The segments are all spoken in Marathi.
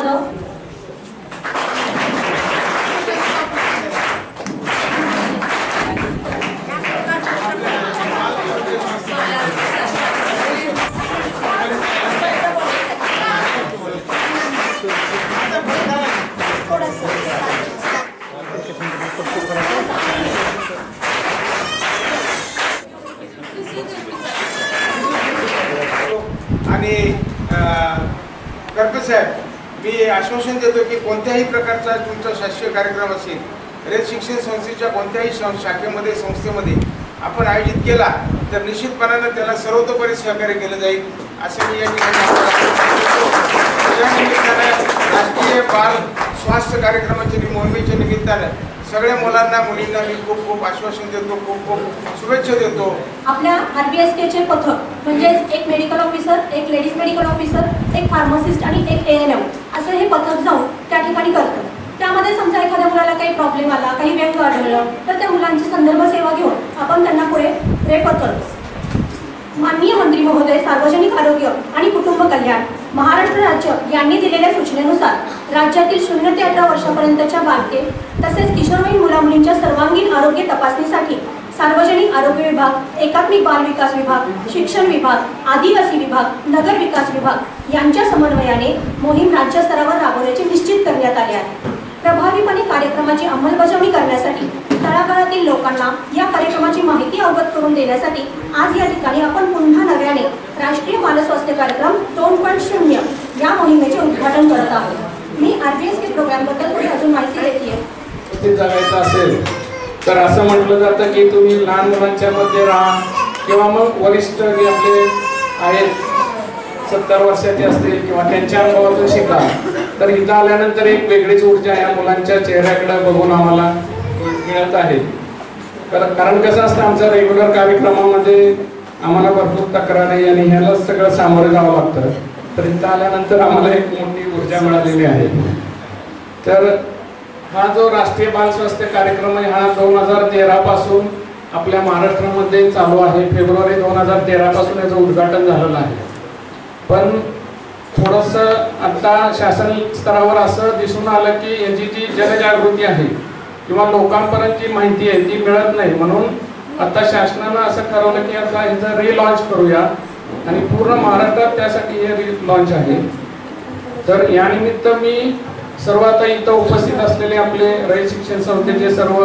जाधव, आणि करपे साहेब, मी आश्वासन देतो की कोणत्याही प्रकारचा तुमचा शासकीय कार्यक्रम असेल, रयत शिक्षण संस्थेच्या कोणत्याही शाखेमध्ये संस्थेमध्ये आपण आयोजित केला तर निश्चितपणाने त्याला सर्वतोपरी सहकार्य केलं जाईल असं मी या निमित्तानं राष्ट्रीय बाल स्वास्थ्य कार्यक्रमाच्या मोहिमेच्या निमित्तानं सगळ्या मुलांना मुलींना मी खूप खूप आश्वासन देतो, खूप खूप शुभेच्छा देतो। आपल्या RBSKचे पथक म्हणजेच एक मेडिकल ऑफिसर, एक लेडीज मेडिकल ऑफिसर, एक फार्मासिस्ट आणि एक ANM असं हे पथक जाऊन त्या ठिकाणी करतं। त्यामध्ये समजा एखाद्या मुलाला काही प्रॉब्लेम आला, काही व्यंग आढळलं तर त्या मुलांची संदर्भ सेवा घेऊन आपण त्यांना पुढे रेफर करतो। माननीय मंत्री महोदय सार्वजनिक आरोग्य आणि कुटुंब कल्याण महाराष्ट्र राज्य यांनी दिलेल्या सूचनेनुसार राज्यातील 0 ते 18 वर्षापर्यंतच्या बालके तसेच किशोरवयीन मुलामुलींच्या सर्वांगीण आरोग्य तपासणीसाठी सार्वजनिक आरोग्य विभाग, एकात्मिक बाल विकास विभाग, शिक्षण विभाग, आदिवासी विभाग, नगर विकास विभाग यांच्या समन्वयाने मोहीम राज्यस्तरावर राबवण्याचे निश्चित करण्यात आले आहे। प्रभावीपणे कार्यक्रमाची अंमलबजावणी करण्यासाठी तळागाळातील लोकांना या कार्यक्रमाची माहिती अवगत करून देण्यासाठी आज या ठिकाणी आपण पुन्हा नव्याने राष्ट्रीय बालस्वास्थ्य कार्यक्रम 2.0 या मोहिमेचे उद्घाटन करत आहोत। मी RBSK प्रोग्रामबद्दल थोडी अजून माहिती देते। ते जगायचं असेल तर असं म्हटलं जातं की तुम्ही लहान मुलांच्या मध्ये राहा किंवा मग वरिष्ठ जे आपले आहेत 70 वर्षाचे असतील किंवा त्यांच्या अनुभवातून शिका। तर इथं आल्यानंतर एक वेगळीच ऊर्जा या मुलांच्या चेहऱ्याकडे बघून आम्हाला मिळत आहे। कारण कसं असतं, आमच्या रेग्युलर कार्यक्रमामध्ये आम्हाला भरपूर तक्रारी आणि ह्याला सगळं सामोरं जावं लागतं। तर इथं आल्यानंतर आम्हाला एक मोठी ऊर्जा मिळालेली आहे। तर हा जो राष्ट्रीय बाल स्वास्थ्य कार्यक्रम आहे हा 2013 पासून आपल्या महाराष्ट्रामध्ये चालू आहे। फेब्रुवारी 2013 पासून याचं उद्घाटन झालेलं आहे। पण थोडंसं आता शासन स्तरावर असं दिसून आलं की याची जी जनजागृती आहे किंवा लोकांपर्यंत जी माहिती आहे ती मिळत नाही, म्हणून आता शासनानं असं ठरवलं की आता ह्याचं रिलॉन्च करूया आणि पूर्ण महाराष्ट्रात त्यासाठी हे रिलॉन्च आहे। तर यानिमित्त मी सर्व आता इथं उपस्थित असलेले आपले रयत शिक्षण संस्थेचे सर्व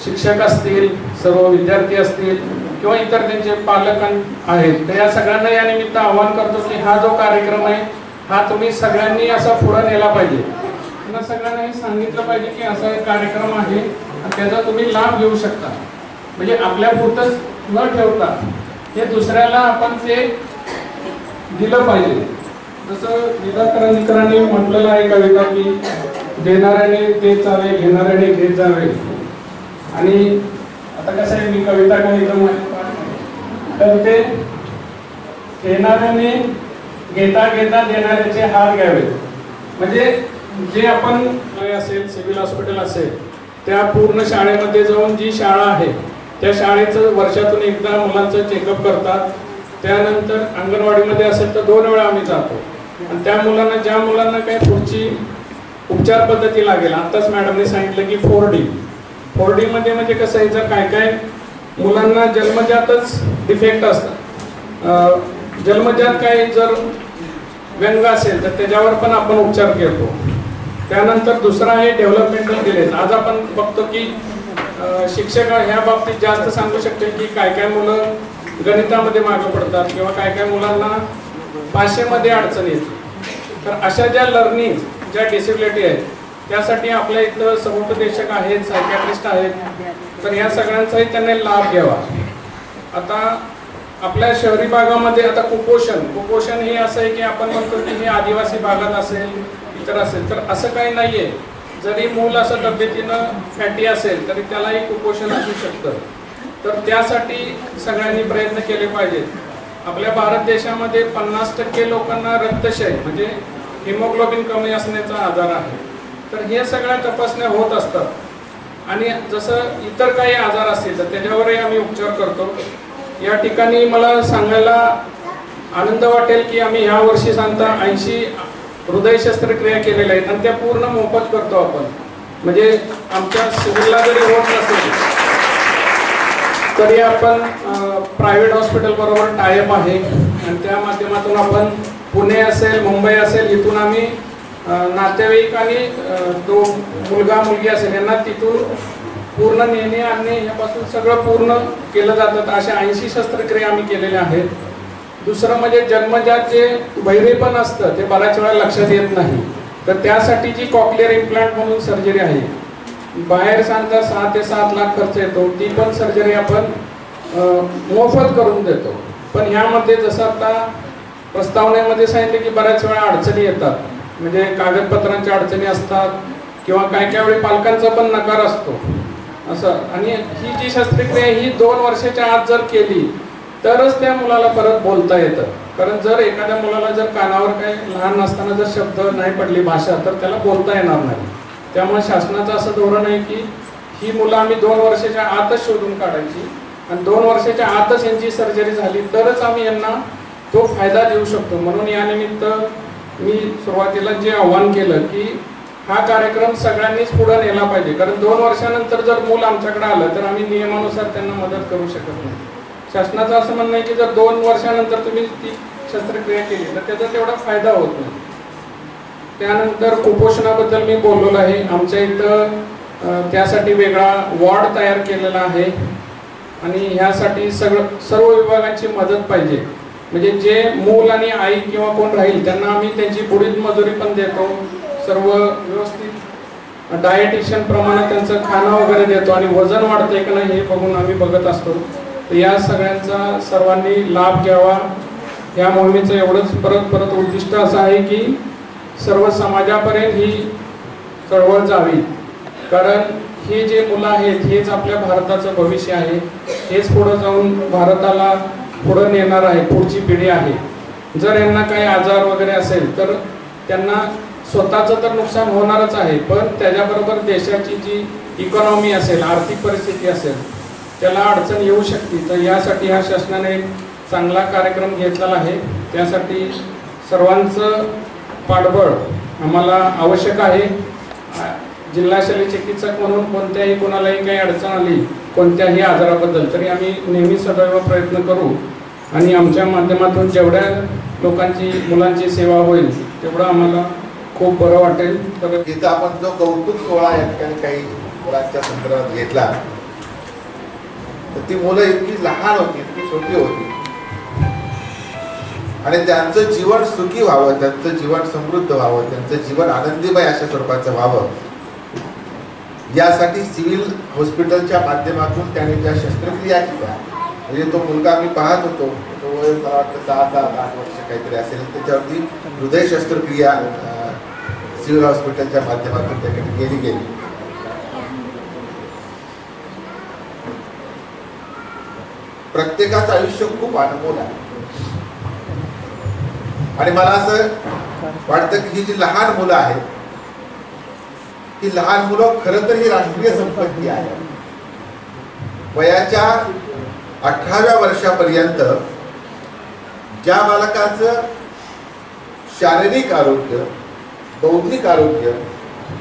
शिक्षक असतील, सर्व विद्यार्थी असतील किंवा इतर त्यांचे पालक आहेत, तर या सगळ्यांना या निमित्त आवाहन करतो की हा जो कार्यक्रम आहे हा तुम्ही सगळ्यांनी असा पुढे नेला पाहिजे। त्यांना सगळ्यांना हे सांगितलं पाहिजे की असा एक कार्यक्रम आहे आणि त्याचा तुम्ही लाभ घेऊ शकता। म्हणजे आपल्या पुरतंच न ठेवता हे दुसऱ्याला आपण ते दिलं पाहिजे। जसं निराकरणकरांनी म्हटलेलं आहे कविता की देणाऱ्याने ते चावे, घेणाऱ्याने घेत जावे। आणि आता कसं आहे, मी कविता काही तर ते घेणाऱ्याने घेता घेता देणाऱ्याचे हात घ्यावे। म्हणजे जे आपण असेल, सिव्हिल हॉस्पिटल असेल, त्या पूर्ण शाळेमध्ये जाऊन जी शाळा आहे त्या शाळेचं वर्षातून एकदा मुलांचं चेकअप करतात। त्यानंतर अंगणवाडीमध्ये असेल तर 2 वेळा आम्ही जातो आणि त्या मुलांना, ज्या मुलांना काही पुढची उपचार पद्धती लागेल, आताच मॅडमने सांगितलं की 4D मध्ये म्हणजे कसं आहे, जर काय काय मुलांना जन्मजातच डिफेक्ट असतात, जन्मजात काही जर व्यंग असेल तर त्याच्यावर पण आपण उपचार करतो। त्यानंतर दुसरा आहे डेव्हलपमेंटल डिलेज। आज आपण बघतो की शिक्षक ह्या बाबतीत जास्त सांगू शकतील की काय काय मुलं गणितामध्ये मागे पडतात किंवा काय काय मुलांना भाषेमध्ये अडचण येते। तर अशा ज्या लर्निंग, ज्या डिसेबिलिटी आहेत त्यासाठी आपल्या इथं समुपदेशक आहेत, सायकॅट्रिस्ट आहेत, तर ह्या सगळ्यांचाही त्यांनी लाभ घ्यावा। आता आपल्या शहरी भागामध्ये आता कुपोषण हे असं आहे की आपण म्हणतो की हे आदिवासी भागात असेल, इतर असेल, तर असं काही नाहीये। जरी मूल असं तब्येतीनं फॅटी असेल तरी त्यालाही कुपोषण असू शकतं। तर त्यासाठी सगळ्यांनी प्रयत्न केले पाहिजेत। आपल्या भारत देशामध्ये 50% लोकांना रक्तक्षय म्हणजे हिमोग्लोबिन कमी असण्याचा आजार आहे। तर हे सगळ्या तपासण्या होत असतात आणि जसं इतर काही आजार असतील तर त्याच्यावरही आम्ही उपचार करतो। या ठिकाणी मला सांगायला आनंद वाटेल की आम्ही ह्या वर्षी सांगता हृदय शस्त्रक्रिया केलेल्या आहेत आणि त्या पूर्ण मोफत करतो आपण. म्हणजे आमच्या सिव्हिलला जरी होत नसेल तरी आपण प्रायव्हेट हॉस्पिटल बरोबर टायअप आहे आणि त्या माध्यमातून आपण पुणे असेल, मुंबई असेल, इथून आम्ही नातेवाईक आणि तो मुलगा मुलगी असेल यांना तिथून पूर्ण नेणे आणणे यापासून सगळं पूर्ण केलं जातं. अशा 80 शस्त्रक्रिया आम्ही केलेल्या आहेत. दुसरं म्हणजे जन्मजात जे बहिरेपण असतं ते बऱ्याच वेळा लक्षात येत नाही, तर त्यासाठी जी कॉक्लिअर इम्प्लांट म्हणून सर्जरी आहे, बाहेर सांगता 6 ते 7 लाख खर्च येतो, ती पण सर्जरी आपण मोफत करून देतो. पण ह्यामध्ये जसं आता प्रस्तावनेमध्ये सांगितलं की बऱ्याच वेळा अडचणी येतात, म्हणजे कागदपत्रांच्या अडचणी असतात किंवा काय काय वेळी पालकांचा पण नकार असतो असं. आणि ही जी शस्त्रक्रिया ही 2 वर्षाच्या आत जर केली तरच त्या मुलाला परत बोलता येतं. कारण जर एखाद्या मुलाला जर कानावर काही लहान असताना जर शब्द नाही पडली भाषा तर त्याला बोलता येणार नाही. त्यामुळे शासनाचं असं धोरण आहे की ही मुलं आम्ही 2 वर्षाच्या आतच शोधून काढायची आणि 2 वर्षाच्या आतच यांची सर्जरी झाली तरच आम्ही यांना तो फायदा देऊ शकतो. म्हणून यानिमित्त मी सुरुवातीला जे आव्हान केलं की हा कार्यक्रम सगळ्यांनीच पुढे नेला पाहिजे. कारण 2 वर्षानंतर जर मूल आमच्याकडे आलं तर आम्ही नियमानुसार त्यांना मदत करू शकत नाही. शासनाचं असं म्हणणं आहे की जर 2 वर्षानंतर तुम्ही ती शस्त्रक्रिया केली तर त्याचा तेवढा फायदा होत नाही. त्यानंतर कुपोषणाबद्दल मी बोललेलो आहे. आमच्या इथं त्यासाठी वेगळा वॉर्ड तयार केलेला आहे आणि ह्यासाठी सर्व विभागांची मदत पाहिजे. म्हणजे जे मूल आणि आई किंवा कोण राहील त्यांना आम्ही त्यांची बुडीत मजुरी पण देतो, सर्व व्यवस्थित डायटिशियन प्रमाणे त्यांचं खाणं वगैरे देतो आणि वजन वाढतंय का नाही हे बघून आम्ही बघत असतो. तर या सगळ्यांचा सर्वांनी लाभ घ्यावा. या मोहिमेचं एवढंच परत उद्दिष्ट असं आहे की सर्व समाजापर्यंत ही चळवळ जावी. कारण हे जे मुलं आहेत हेच आपल्या भारताचं भविष्य आहे, हेच पुढं जाऊन भारताला पुढं नेणार आहे, पुढची पिढी आहे. जर यांना काही आजार वगैरे असेल तर त्यांना स्वतःचं तर नुकसान होणारच आहे, पण त्याच्याबरोबर देशाची जी इकॉनॉमी असेल, आर्थिक परिस्थिती असेल त्याला अडचण येऊ शकते. तर यासाठी ह्या शासनाने चांगला कार्यक्रम घेतलेला आहे. त्यासाठी सर्वांचं पाठबळ आम्हाला आवश्यक आहे. जिल्हा शल्य चिकित्सक म्हणून कोणत्याही कोणालाही काही अडचण आली कोणत्याही आजाराबद्दल तरी आम्ही नेहमी सदैव प्रयत्न करू आणि आमच्या माध्यमातून जेवढ्या लोकांची मुलांची सेवा होईल तेवढं आम्हाला खूप बरं वाटेल. तर इथं आपण जो कौतुक सोहळा या ठिकाणी काही मुलांच्या संदर्भात घेतला तर ती मुलं इतकी लहान होती, इतकी छोटी होती आणि त्यांचं जीवन सुखी व्हावं, त्यांचं जीवन समृद्ध व्हावं, त्यांचं जीवन आनंदीमय अशा स्वरूपाचं व्हावं यासाठी सिव्हिल हॉस्पिटलच्या माध्यमातून त्यांनी ज्या शस्त्रक्रिया केल्या, म्हणजे तो मुलगा मी पाहत होतो तो वय मला वाटतं 7-8 वर्ष काहीतरी असेल, त्याच्यावरती हृदय शस्त्रक्रिया सिव्हिल हॉस्पिटलच्या माध्यमातून त्याकडे केली गेली. प्रत्येकाचं आयुष्य खूप अनमोल आहे आणि मला असं वाटतं की ही जी लहान मुलं आहेत ही लहान मुलं खरं तर ही राष्ट्रीय संपत्ती आहे. वयाच्या 18व्या वर्षापर्यंत ज्या बालकाचं शारीरिक आरोग्य, बौद्धिक आरोग्य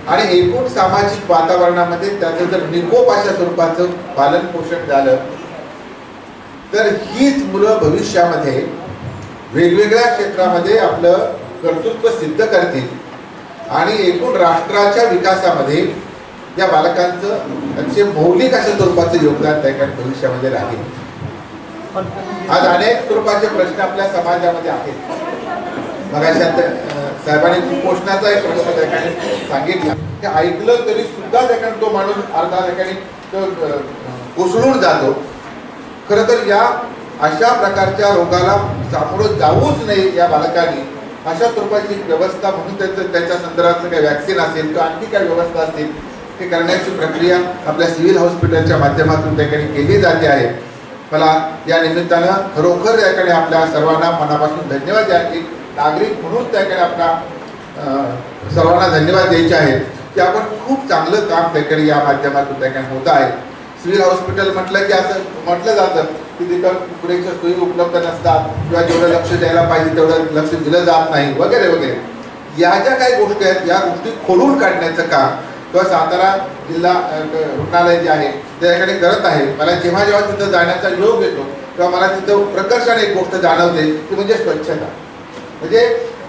आणि एकूण सामाजिक वातावरणामध्ये त्याचं जर निकोप अशा स्वरूपाचं पालन पोषण झालं तर हीच मुलं भविष्यामध्ये वेगवेगळ्या क्षेत्रामध्ये आपलं कर्तृत्व सिद्ध करतील आणि एकूण राष्ट्राच्या विकासामध्ये या बालकांचं अतिशय मौलिक अशा स्वरूपाचं योगदान त्या ठिकाणी भविष्यामध्ये राहील. आज अनेक स्वरूपाचे प्रश्न आपल्या समाजामध्ये आहेत. मगाशी साहेबांनी कुपोषणाचा एक प्रश्न त्या ठिकाणी सांगितला, ते ऐकलं तरी सुद्धा त्या ठिकाणी तो माणूस अर्धा त्या ठिकाणी कोसळून जातो. खरं तर या अशा प्रकारच्या रोगाला सामोरं जाऊच नये या बालकांनी अशा स्वरूपाची व्यवस्था म्हणून त्याच्या संदर्भातलं काही वॅक्सिन असेल किंवा आणखी काही व्यवस्था असतील हे करण्याची प्रक्रिया आपल्या सिव्हिल हॉस्पिटलच्या माध्यमातून त्याकडे केली जाते आहे. मला या निमित्तानं खरोखर याकडे आपल्या सर्वांना मनापासून धन्यवाद द्या. एक नागरिक म्हणून त्याकडे आपला सर्वांना धन्यवाद द्यायचे आहेत की आपण खूप चांगलं काम त्याकडे या माध्यमातून त्याकडे होत आहे. सिव्हिल हॉस्पिटल म्हटलं की असं म्हटलं जातं की तिथं पुरेशा सोयी उपलब्ध नसतात किंवा जेवढं लक्ष द्यायला पाहिजे तेवढं लक्ष दिलं जात नाही वगैरे वगैरे. या ज्या काही गोष्टी आहेत या गोष्टी खोडून काढण्याचं काम किंवा सातारा जिल्हा रुग्णालय जे आहे त्याकडे करत आहे. मला जेव्हा जेव्हा तिथं जाण्याचा योग येतो तेव्हा मला तिथं प्रकर्षाने एक गोष्ट जाणवते ती म्हणजे स्वच्छता. म्हणजे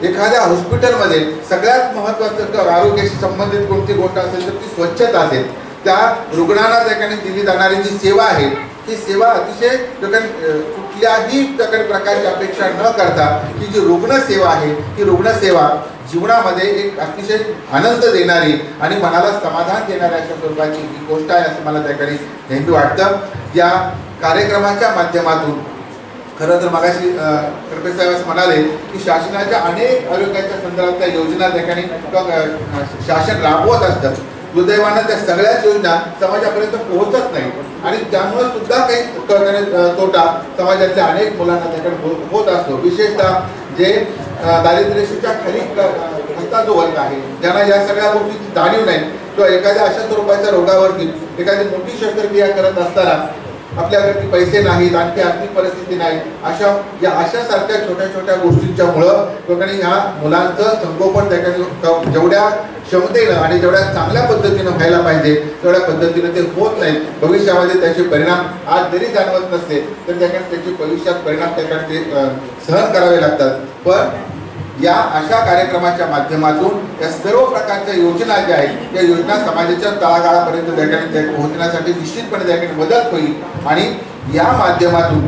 एखाद्या हॉस्पिटलमध्ये सगळ्यात महत्त्वाचं आरोग्याशी संबंधित कोणती गोष्ट असेल तर ती स्वच्छता असेल. त्या रुग्णांना त्या ठिकाणी दिली जाणारी जी सेवा आहे ही सेवा अतिशय कुठल्याही प्रकारची अपेक्षा न करता ही जी रुग्णसेवा आहे ही रुग्णसेवा जीवनामध्ये एक अतिशय आनंद देणारी आणि मनाला समाधान देणारी अशा स्वरूपाची ही गोष्ट आहे असं मला त्या ठिकाणी नेहमी वाटतं. या कार्यक्रमाच्या माध्यमातून खरं तर मगाशी करपे साहेब असं म्हणाले की शासनाच्या अनेक आरोग्याच्या संदर्भातल्या योजना त्या ठिकाणी शासन राबवत असतं. दुर्दैवानं त्या सगळ्याच योजना समाजापर्यंत पोहोचत नाही आणि त्यामुळे सुद्धा काही तोटा समाजातल्या अनेक मुलांना त्याकडे होत असतो. विशेषतः जे दारिद्र्यरेषेच्या खाली खालचा जो वर्ग आहे ज्यांना या सगळ्या गोष्टीची जाणीव नाही किंवा एखाद्या अशा स्वरूपाच्या रोगावरती एखादी मोठी शस्त्रक्रिया करत असताना आपल्याकडे पैसे नाहीत, आणखी आर्थिक परिस्थिती नाही, अशा सारख्या छोट्या छोट्या गोष्टींच्यामुळं लोकांनी ह्या मुलांचं संगोपन त्या जेवढ्या क्षमतेनं आणि जेवढ्या चांगल्या पद्धतीनं व्हायला पाहिजे तेवढ्या पद्धतीनं ते होत नाही. भविष्यामध्ये त्याचे परिणाम आज जरी जाणवत नसते तर त्याचे भविष्यात परिणाम त्याकडे सहन करावे लागतात. पण या अशा कार्यक्रमाच्या माध्यमातून या सर्व प्रकारच्या योजना ज्या आहेत या योजना समाजाच्या तळागाळापर्यंत त्या पोहोचण्यासाठी निश्चितपणे त्याकडे मदत होईल. आणि या माध्यमातून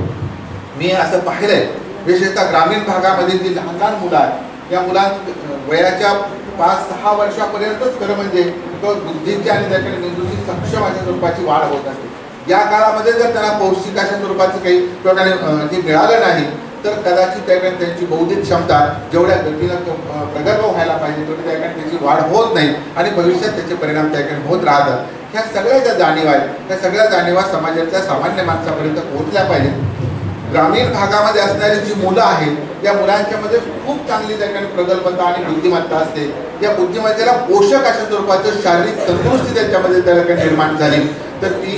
मी असं पाहिलंय विशेषतः ग्रामीण भागामध्ये जी लहान लहान मुलं आहेत या मुलांच्या वयाच्या 5-6 वर्षापर्यंतच खरं म्हणजे बुद्धीची आणि त्याकडे मेंदूची सक्षम अशा स्वरूपाची वाढ होत असते. या काळामध्ये जर त्यांना पौष्टिक अशा स्वरूपाचं काही प्रकारे ते मिळालं नाही तर कदाचित त्याकडे त्यांची बौद्धिक क्षमता जेवढ्या गतीनं प्रगल्भ व्हायला पाहिजे तेवढी त्याकडे त्याची वाढ होत नाही आणि भविष्यात त्याचे परिणाम त्याकडे होत राहतात. ह्या सगळ्या ज्या जाणीवा आहेत त्या सगळ्या जाणीवा समाजाच्या सामान्य माणसापर्यंत पोहोचल्या पाहिजेत. ग्रामीण भागामध्ये असणारी जी मुलं आहेत या मुलांच्यामध्ये खूप चांगली त्याकडे प्रगल्भता आणि बुद्धिमत्ता असते. या बुद्धिमत्तेला पोषक अशा स्वरूपाचं शारीरिक तंदुरुस्ती त्यांच्यामध्ये त्याकडे निर्माण झाली तर ती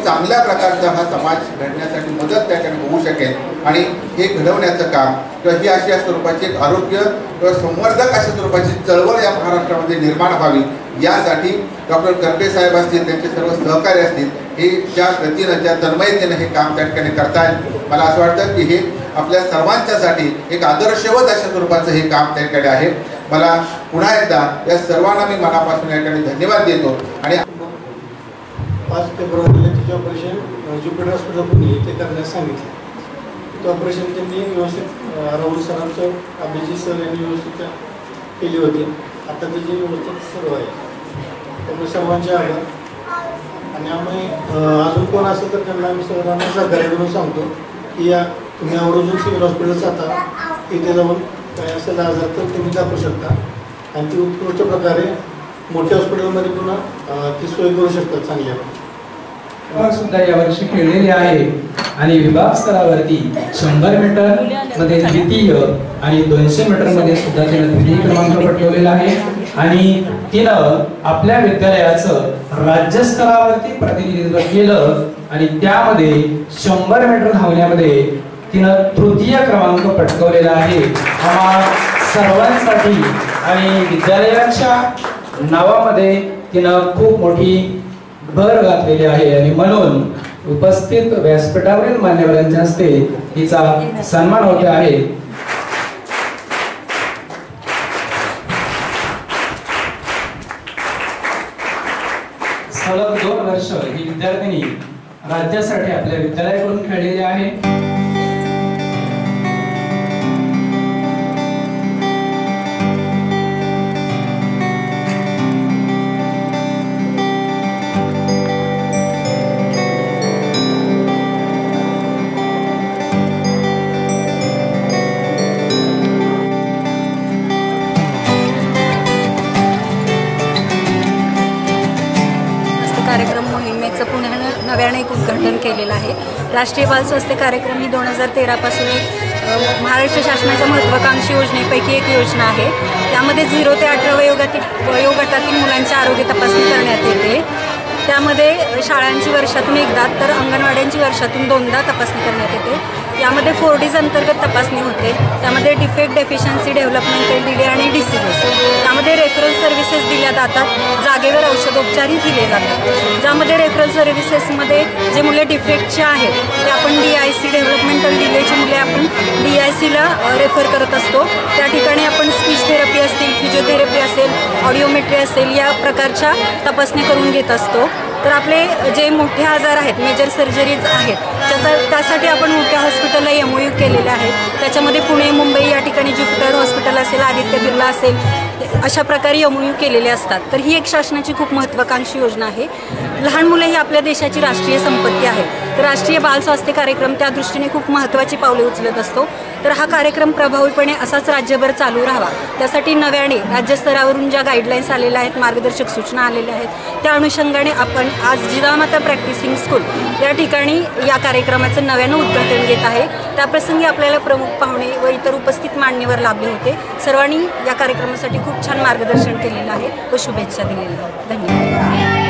चांगल्या प्रकारचा हा समाज घडण्यासाठी मदत त्याकडे होऊ शकेल. आणि हे घडवण्याचं काम किंवा ही अशी स्वरूपाची एक आरोग्य किंवा संवर्धक अशा स्वरूपाची चळवळ या महाराष्ट्रामध्ये निर्माण व्हावी यासाठी डॉक्टर करपे साहेब असतील त्यांचे सर्व सहकारी असतील हे ज्या गतीनं ज्या तन्मयतेनं हे काम त्या ठिकाणी करतायत मला असं वाटतं की हे आपल्या सर्वांच्यासाठी एक आदर्शवत अशा स्वरूपाचं हे काम त्या ठिकाणी आहे. मला पुन्हा एकदा या सर्वांना मी मनापासून या ठिकाणी धन्यवाद देतो. आणि 5 फेब्रुवारीला तिचे ऑपरेशन ज्युपिटर हॉस्पिटल पुणे ते करण्यास सांगितले. ते ऑपरेशन त्यांनी व्यवस्थित राहुल सरांचं अभिजित सर यांनी व्यवस्थित केली होती. आता त्याची व्यवस्थित सुरू आहे. त्यामुळे सर्वांचे आभार. आणि आम्ही अजून कोण असेल तर त्यांना आम्ही सर्वांना सहकार्य करून सांगतो की या तुम्ही आवर्जून सिव्हिल हॉस्पिटल जाता इथे जाऊन काय असेल आजार तर तुम्ही दाखवू शकता आणि ती उत्कृष्ट प्रकारे मोठ्या हॉस्पिटलमध्ये पुन्हा ती सोय करू शकतात चांगल्या. सुद्धा यावर्षी खेळलेले आहे आणि विभाग स्तरावरती 100 मीटर मध्ये द्वितीय आणि 200 मीटर मध्ये सुद्धा तिने द्वितीय क्रमांक पटकावलेला आहे. आणि तिनं आपल्या विद्यालयाचं राज्यस्तरावरती प्रतिनिधित्व केलं आणि त्यामध्ये 100 मीटर धावण्यामध्ये तिनं तृतीय क्रमांक पटकावलेला आहे. आम्हा सर्वांसाठी आणि विद्यालयाच्या नावामध्ये तिनं खूप मोठी भर घातलेली आहे आणि म्हणून उपस्थित व्यासपीठावरील मान्यवरांच्या हस्ते तिचा सन्मान होत आहे. सलग 2 वर्ष ही विद्यार्थिनी राज्यासाठी आपल्या विद्यालयाकडून खेळलेली आहे. कार्यक्रम मोहिमेचं पुण्यानं नव्याने एक उद्घाटन केलेलं आहे. राष्ट्रीय बाल स्वास्थ्य कार्यक्रम ही 2013 पासून एक महाराष्ट्र शासनाच्या महत्त्वाकांक्षी योजनेपैकी एक योजना आहे. त्यामध्ये 0 ते 18 वयोगटातील मुलांची आरोग्य तपासणी करण्यात येते. त्यामध्ये शाळांची वर्षातून एकदा तर अंगणवाड्यांची वर्षातून 2दा तपासणी करण्यात येते. यामध्ये 4Ds अंतर्गत तपासणी होते. त्यामध्ये डिफेक्ट, डेफिशियन्सी, डेव्हलपमेंटल डिले आणि डिसीजेस. त्यामध्ये रेफरल सर्व्हिसेस दिल्या जातात. जागेवर औषधोपचारही दिले जातात. ज्यामध्ये रेफरल सर्व्हिसेसमध्ये जे मुले डिफेक्टचे आहेत ते आपण DIC, डेव्हलपमेंटल डिलेची मुले आपण DICला रेफर करत असतो. त्या ठिकाणी आपण स्पीच थेरपी असतील, फिजिओथेरपी असेल, ऑडिओमेट्री असेल या प्रकारच्या तपासणी करून घेत असतो. तर आपले जे मोठे आजार आहेत, मेजर सर्जरीज आहेत, त्यासाठी आपण मोठ्या हॉस्पिटलला MOU केलेले आहेत. त्याच्यामध्ये पुणे, मुंबई या ठिकाणी ज्युपिटर हॉस्पिटल असेल, आदित्य बिर्ला असेल, अशा प्रकारे MOU केलेले असतात. तर ही एक शासनाची खूप महत्त्वाकांक्षी योजना आहे. लहान मुलं ही आपल्या देशाची राष्ट्रीय संपत्ती आहे. तर राष्ट्रीय बाल स्वास्थ्य कार्यक्रम त्या दृष्टीने खूप महत्त्वाची पावले उचलत असतो. तर हा कार्यक्रम प्रभावीपणे असाच राज्यभर चालू राहावा, त्यासाठी नव्याने राज्यस्तरावरून ज्या गाईडलाईन्स आलेल्या आहेत, मार्गदर्शक सूचना आलेल्या आहेत, त्या अनुषंगाने आपण आज जिजामाता प्रॅक्टिसिंग स्कूल या ठिकाणी या कार्यक्रमाचं नव्यानं उद्घाटन घेत आहे. त्याप्रसंगी आपल्याला प्रमुख पाहुणे व इतर उपस्थित मान्यवर लाभले होते. सर्वांनी या कार्यक्रमासाठी खूप छान मार्गदर्शन केलेलं आहे व शुभेच्छा दिलेल्या आहेत. धन्यवाद.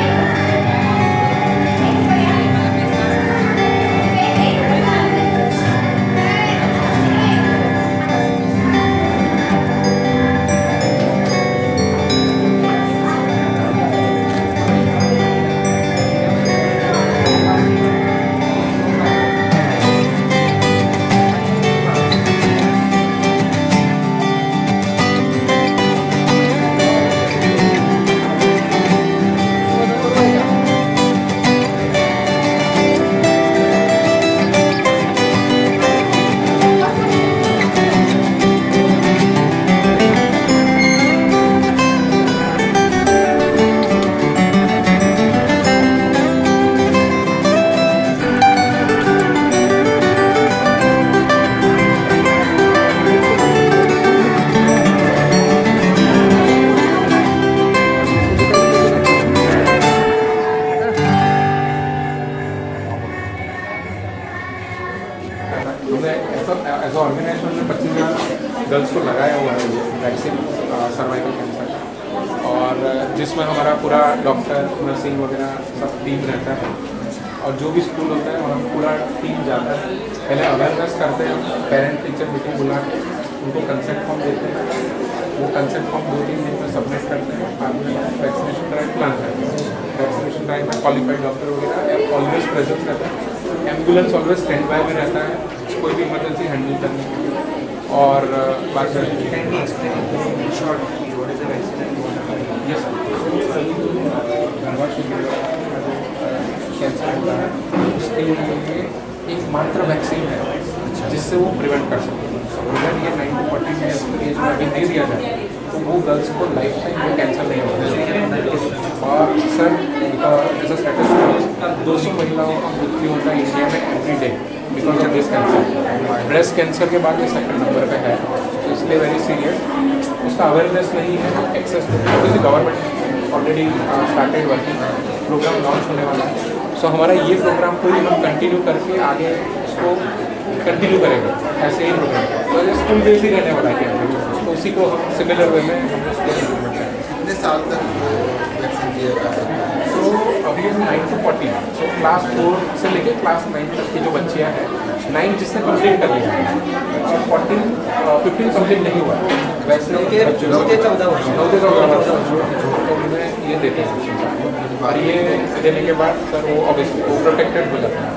एज ऑर्गेनाइजेशन में 25,000 गर्ल्स को लगाया हुआ है ये वैक्सीन सर्वाइकल कैंसर, और जिसमें हमारा पूरा डॉक्टर, नर्सिंग वगैरह सब टीम रहता है, और जो भी स्कूल होता है वहाँ पूरा टीम जाता है. पहले अवेयरनेस करते हैं, पेरेंट टीचर मीटिंग बुला के उनको कंसेंट फॉर्म देते हैं. वो कंसेंट फॉर्म 2-3 दिन में सबमिट करते हैं. बाद में वैक्सीनेशन ड्राइव प्लान करते हैं. वैक्सीनेशन ड्राइव में क्वालिफाइड डॉक्टर वगैरह ऑलवेज प्रेजेंट रहता है. एम्बुलेंस ऑलवेज स्टैंड बाय में रहता है कोई भी इमरजेंसी हैंडल करने के लिए. और बात कैंसर होता है उसके लिए एकमात्र वैक्सीन है जिससे वो प्रिवेंट कर सकते हैं. अगर ये 9 to 14 ईयर्स की एज में अभी दे दिया जाए तो वो गर्ल्स को लाइफ टाइम वो कैंसर नहीं होता. और सर एज अ स्टैटिस्टिक्स 200 महिलाओं का मृत्यु होता है इंडिया में every day because of this cancer. Breast cancer के बाद ये सेकंड नंबर पे है, तो इसलिए वेरी सीरियस. उसका अवेयरनेस नहीं है, access government already started working, programme launch होने वाला है. सो हमारा ये प्रोग्राम को ही हम कंटिन्यू करके आगे उसको कंटिन्यू करेंगे ऐसे ही प्रोग्राम. तो ये स्कूल बेस ही रहने वाला है, तो उसी को हम सिमिलर वे में हम उसको इम्प्लीमेंट करेंगे. कितने साल तक वैक्सीन दिया जा सकता है? सो अभी 9 to 14, सो क्लास 4 से लेके क्लास 9 तक की जो बच्चियाँ हैं, 9 जिसने कंप्लीट कर लिया है, और 15 कंप्लीट नहीं हुआ है वैसे 9 से 14 वर्ष तो उन्हें ये देते हैं. और ये देने के बाद सर वो ऑब्वियसली वो प्रोटेक्टेड हो जाता है.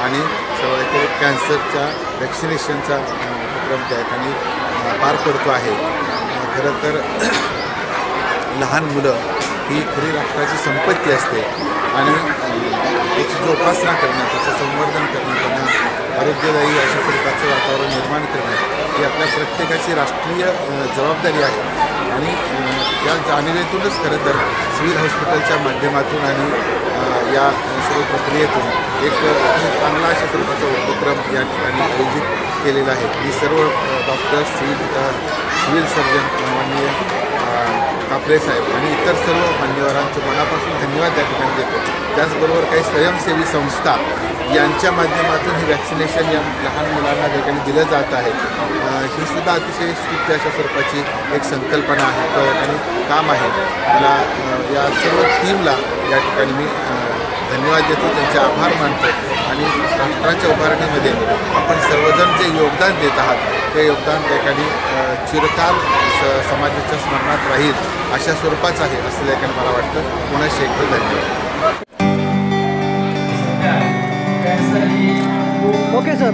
आणि सर्वाधिक कॅन्सरच्या वॅक्सिनेशनचा उपक्रम त्या ठिकाणी पार पडतो आहे. खरं तर लहान मुलं ही खरी राष्ट्राची संपत्ती असते आणि त्याची जोपासना करणं, त्याचं संवर्धन करणं, त्यांना आरोग्यदायी अशा स्वरूपाचं वातावरण निर्माण करणं ही आपल्या प्रत्येकाची राष्ट्रीय जबाबदारी आहे. आणि या जाणीवेतूनच खरं तर सिव्हिल हॉस्पिटलच्या माध्यमातून आणि या सर्व प्रक्रियेतून एक चांगला अशा स्वरूपाचा उपक्रम या ठिकाणी आयोजित केलेला आहे. मी सर्व डॉक्टर्स, सिव्हिल सर्जन माननीय कापरे साहेब आणि इतर सर्व मान्यवरांचं मनापासून धन्यवाद या ठिकाणी देतो. त्याचबरोबर काही स्वयंसेवी संस्था यांच्या माध्यमातून ही वॅक्सिनेशन या लहान मुलांना या ठिकाणी दिलं जात आहे. ही सुद्धा अतिशय स्तुत्य अशा स्वरूपाची एक संकल्पना आहे, त्या ठिकाणी काम आहे. मला या सर्व टीमला या ठिकाणी मी धन्यवाद देतो, त्यांचे आभार मानतो आणि राष्ट्राच्या उभारणीमध्ये आपण सर्वजण जे योगदान देत आहात ते योगदान त्या ठिकाणी चिरकाल समाजाच्या स्मरणात राहील अशा स्वरूपाचं आहे असं त्या ठिकाणी मला वाटतं. पुन्हा एकदा धन्यवाद. Okay sir.